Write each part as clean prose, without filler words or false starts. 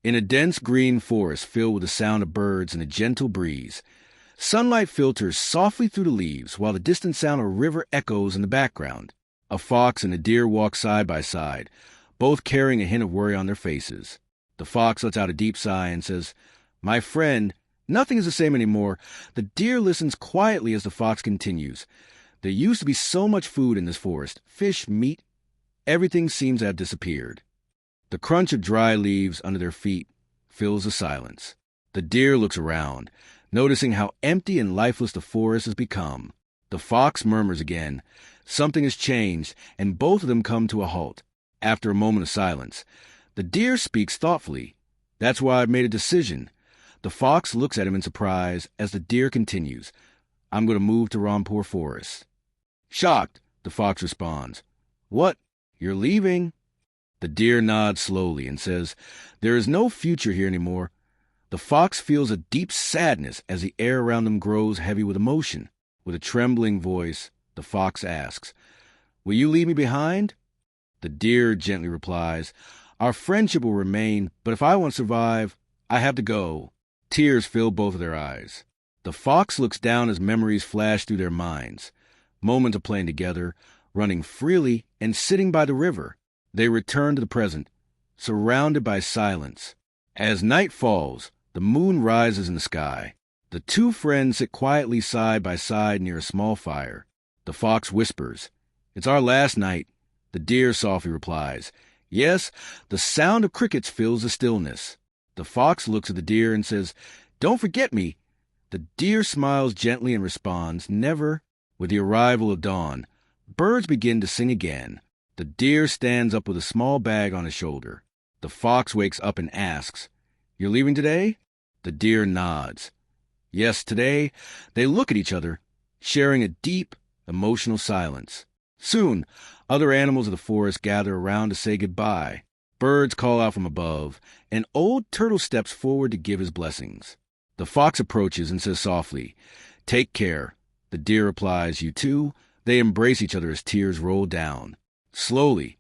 In a dense green forest filled with the sound of birds and a gentle breeze, sunlight filters softly through the leaves while the distant sound of a river echoes in the background. A fox and a deer walk side by side, both carrying a hint of worry on their faces. The fox lets out a deep sigh and says, "My friend, nothing is the same anymore." The deer listens quietly as the fox continues. "There used to be so much food in this forest, fish, meat. Everything seems to have disappeared." The crunch of dry leaves under their feet fills the silence. The deer looks around, noticing how empty and lifeless the forest has become. The fox murmurs again. Something has changed, and both of them come to a halt. After a moment of silence, the deer speaks thoughtfully. "That's why I've made a decision." The fox looks at him in surprise as the deer continues. "I'm going to move to Rampur Forest." Shocked, the fox responds, "What? You're leaving?" The deer nods slowly and says, "There is no future here anymore." The fox feels a deep sadness as the air around them grows heavy with emotion. With a trembling voice, the fox asks, "Will you leave me behind?" The deer gently replies, "Our friendship will remain, but if I want to survive, I have to go." Tears fill both of their eyes. The fox looks down as memories flash through their minds. Moments of playing together, running freely, and sitting by the river. They return to the present, surrounded by silence. As night falls, the moon rises in the sky. The two friends sit quietly side by side near a small fire. The fox whispers, "It's our last night." The deer softly replies, "Yes." The sound of crickets fills the stillness. The fox looks at the deer and says, "Don't forget me." The deer smiles gently and responds, "Never." With the arrival of dawn, birds begin to sing again. The deer stands up with a small bag on his shoulder. The fox wakes up and asks, "You're leaving today?" The deer nods. "Yes, today." They look at each other, sharing a deep, emotional silence. Soon, other animals of the forest gather around to say goodbye. Birds call out from above, and old turtle steps forward to give his blessings. The fox approaches and says softly, "Take care." The deer replies, "You too." They embrace each other as tears roll down. Slowly,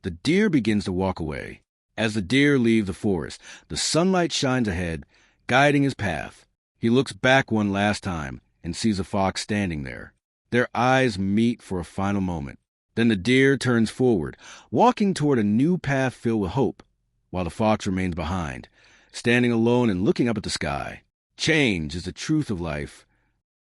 the deer begins to walk away. As the deer leave the forest, the sunlight shines ahead, guiding his path. He looks back one last time and sees the fox standing there. Their eyes meet for a final moment. Then the deer turns forward, walking toward a new path filled with hope, while the fox remains behind, standing alone and looking up at the sky. Change is the truth of life,